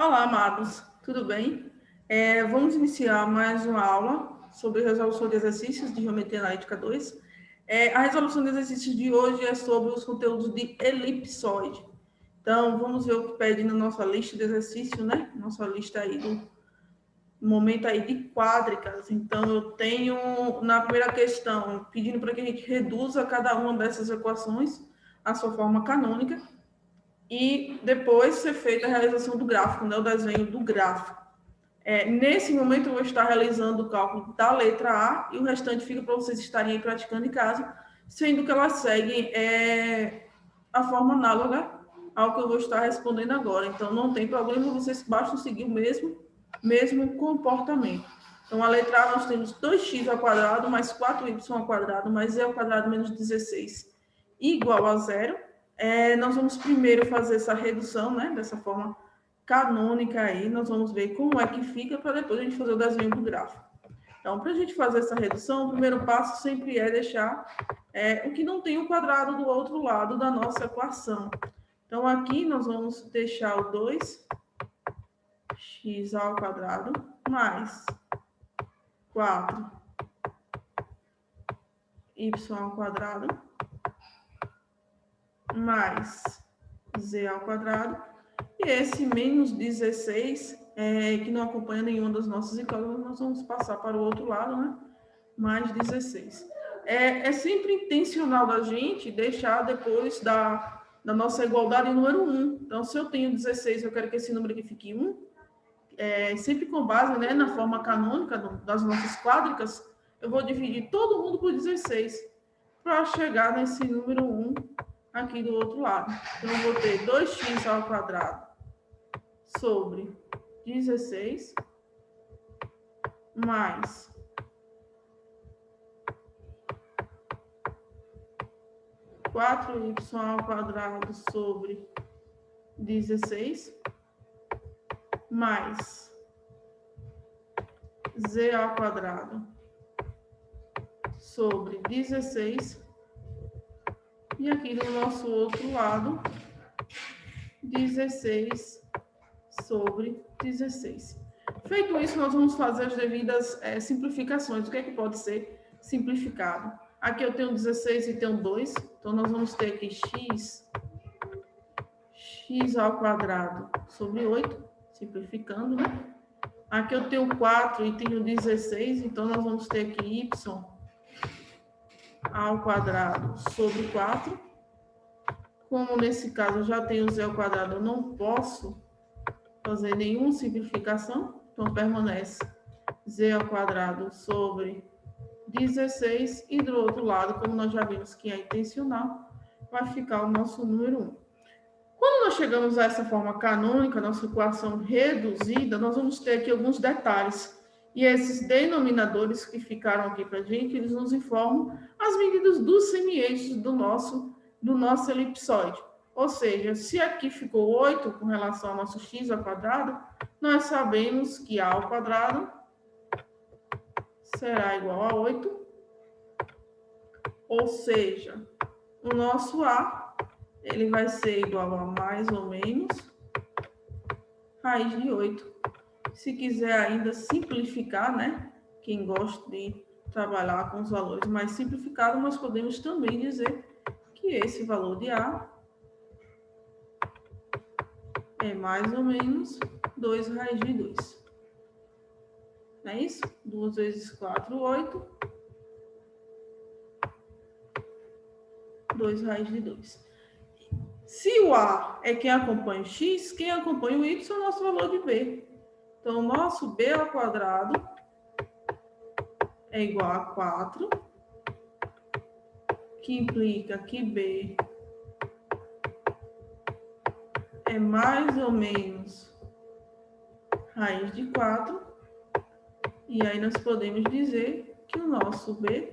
Olá, amados, tudo bem? Vamos iniciar mais uma aula sobre resolução de exercícios de Geometria Analítica 2. A resolução de exercícios de hoje é sobre os conteúdos de elipsoide. Então, vamos ver o que pede na nossa lista de exercícios, né? Nossa lista aí do momento aí de quádricas. Então, eu tenho na primeira questão pedindo para que a gente reduza cada uma dessas equações à sua forma canônica e depois ser feita a realização do gráfico, né, o desenho do gráfico. Nesse momento, eu vou estar realizando o cálculo da letra A e o restante fica para vocês estarem aí praticando em casa, sendo que elas seguem a forma análoga ao que eu vou estar respondendo agora. Então, não tem problema, vocês bastam seguir o mesmo comportamento. Então, a letra A nós temos 2x ao quadrado mais 4y ao quadrado mais z ao quadrado menos 16 igual a zero. Nós vamos primeiro fazer essa redução, né, dessa forma canônica aí, nós vamos ver como é que fica para depois a gente fazer o desenho do gráfico. Então, para a gente fazer essa redução, o primeiro passo sempre é deixar o que não tem o quadrado do outro lado da nossa equação. Então, aqui nós vamos deixar o 2x ao quadrado mais 4y ao quadrado mais z ao quadrado. E esse menos 16, que não acompanha nenhuma das nossas incógnitas, nós vamos passar para o outro lado, né? Mais 16. É sempre intencional da gente deixar depois da nossa igualdade número 1. Então, se eu tenho 16, eu quero que esse número aqui fique 1. Sempre com base, né, na forma canônica das nossas quádricas, eu vou dividir todo mundo por 16 para chegar nesse número 1 aqui do outro lado. Então, eu vou ter 2x ao quadrado sobre 16 mais 4y ao quadrado sobre 16 mais z ao quadrado sobre 16 e aqui do nosso outro lado 16 sobre 16. Feito isso, nós vamos fazer as devidas simplificações. O que é que pode ser simplificado? Aqui eu tenho 16 e tenho 2, então nós vamos ter aqui x ao quadrado sobre 8, simplificando, né? Aqui eu tenho 4 e tenho 16, então nós vamos ter aqui y ao quadrado sobre 4. Como nesse caso eu já tenho z ao quadrado, eu não posso fazer nenhuma simplificação, então permanece z ao quadrado sobre 16 e do outro lado, como nós já vimos que é intencional, vai ficar o nosso número 1. Quando nós chegamos a essa forma canônica, nossa equação reduzida, nós vamos ter aqui alguns detalhes. E esses denominadores que ficaram aqui para a gente, eles nos informam as medidas dos semi-eixos do nosso elipsoide. Ou seja, se aqui ficou 8 com relação ao nosso x ao quadrado, nós sabemos que a ao quadrado será igual a 8. Ou seja, o nosso a ele vai ser igual a mais ou menos raiz de 8. Se quiser ainda simplificar, né? Quem gosta de trabalhar com os valores mais simplificados, nós podemos também dizer que esse valor de a é mais ou menos 2 raiz de 2. Não é isso? 2 vezes 4, 8. 2 raiz de 2. Se o A é quem acompanha o X, quem acompanha o Y é o nosso valor de B. Então, o nosso B ao quadrado é igual a 4, que implica que B é mais ou menos raiz de 4. E aí nós podemos dizer que o nosso B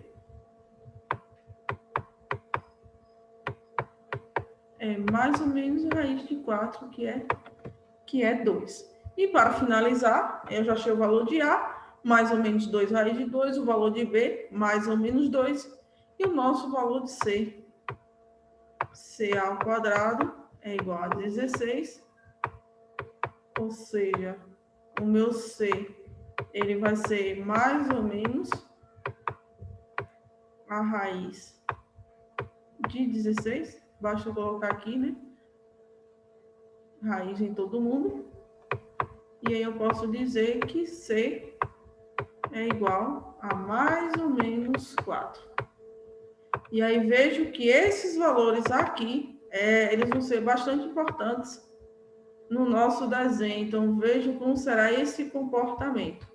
é mais ou menos raiz de 4, que é 2. E para finalizar, eu já achei o valor de A, mais ou menos 2 raiz de 2, o valor de B, mais ou menos 2, e o nosso valor de C. C ao quadrado é igual a 16 ou seja, o meu C, ele vai ser mais ou menos a raiz de 16. Basta eu colocar aqui, né? Raiz em todo mundo. E aí eu posso dizer que C é igual a mais ou menos 4. E aí vejo que esses valores aqui, eles vão ser bastante importantes no nosso desenho. Então, vejo como será esse comportamento.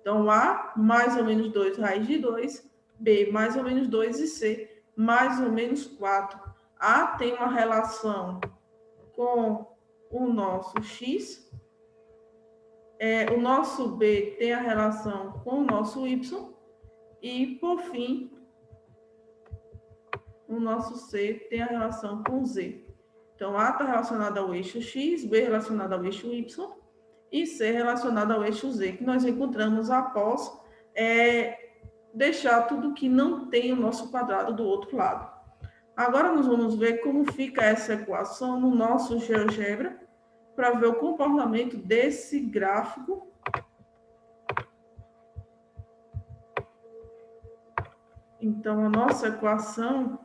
Então, A, mais ou menos 2, raiz de 2. B, mais ou menos 2. E C, mais ou menos 4. A tem uma relação com o nosso X. O nosso B tem a relação com o nosso Y. E, por fim, o nosso C tem a relação com Z. Então, A está relacionado ao eixo X, B relacionado ao eixo Y e C relacionado ao eixo Z, que nós encontramos após deixar tudo que não tem o nosso quadrado do outro lado. Agora, nós vamos ver como fica essa equação no nosso GeoGebra, para ver o comportamento desse gráfico. Então, a nossa equação,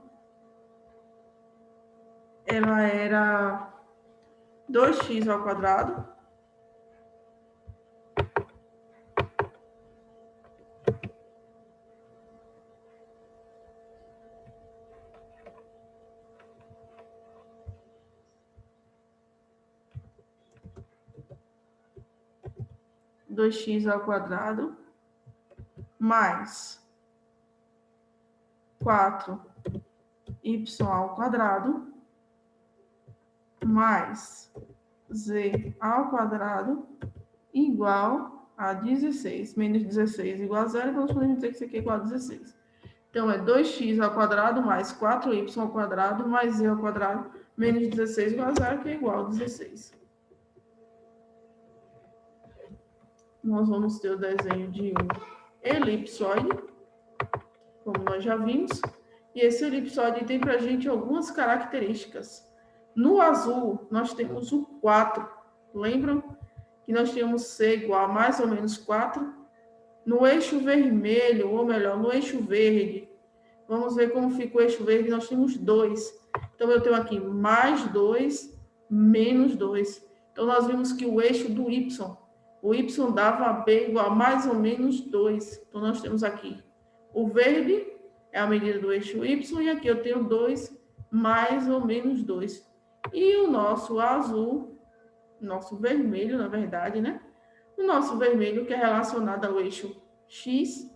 ela era 2x ao quadrado mais 4y ao quadrado mais z ao quadrado igual a 16. Menos 16 igual a 0, então nós podemos dizer que isso aqui é igual a 16. Então, é 2x ao quadrado mais 4y ao quadrado mais z ao quadrado menos 16 igual a 0, que é igual a 16. Nós vamos ter o desenho de um elipsoide, como nós já vimos. E esse elipsoide tem para a gente algumas características. No azul, nós temos o 4. Lembram que nós tínhamos C igual a mais ou menos 4? No eixo vermelho, ou melhor, no eixo verde, vamos ver como fica o eixo verde, nós temos 2. Então, eu tenho aqui mais 2, menos 2. Então, nós vimos que o eixo do Y, o Y dava B igual a mais ou menos 2. Então, nós temos aqui o verde é a medida do eixo Y, e aqui eu tenho 2 mais ou menos 2. E o nosso azul, nosso vermelho, na verdade, né? O nosso vermelho, que é relacionado ao eixo X,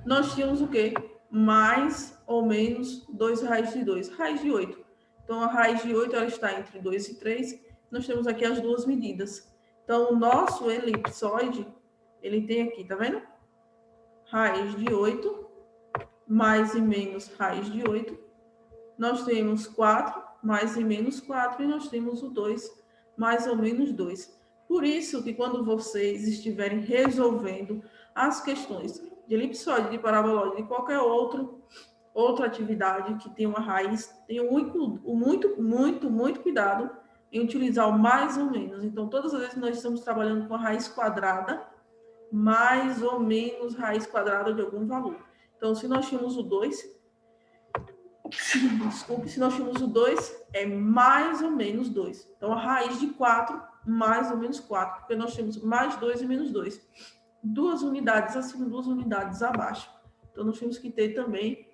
nós tínhamos o quê? Mais ou menos 2 raiz de 2, raiz de 8. Então, a raiz de 8 ela está entre 2 e 3. Nós temos aqui as duas medidas. Então, o nosso elipsoide, ele tem aqui, tá vendo? Raiz de 8, mais e menos raiz de 8. Nós temos 4, mais e menos 4, e nós temos o 2, mais ou menos 2. Por isso que quando vocês estiverem resolvendo as questões de elipsoide, de parabolóide, de qualquer outra atividade que tenha uma raiz, tenham muito cuidado em utilizar o mais ou menos. Então, todas as vezes que nós estamos trabalhando com a raiz quadrada, mais ou menos raiz quadrada de algum valor. Então, se nós tínhamos o 2, desculpe, se nós tínhamos o 2, é mais ou menos 2. Então, a raiz de 4, mais ou menos 4, porque nós temos mais 2 e menos 2. 2 unidades acima, 2 unidades abaixo. Então, nós temos que ter também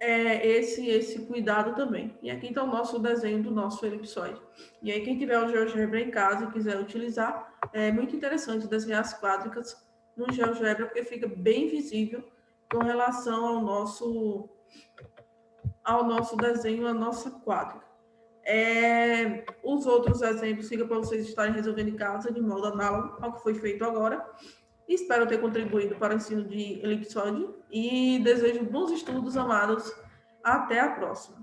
esse cuidado também. E aqui está o nosso desenho do nosso elipsoide. E aí, quem tiver o GeoGebra em casa e quiser utilizar, é muito interessante desenhar as quádricas no GeoGebra, porque fica bem visível com relação ao nosso desenho, a nossa quádrica. Os outros exemplos ficam para vocês estarem resolvendo em casa, de modo análogo ao que foi feito agora. Espero ter contribuído para o ensino de elipsoide e desejo bons estudos, amados. Até a próxima.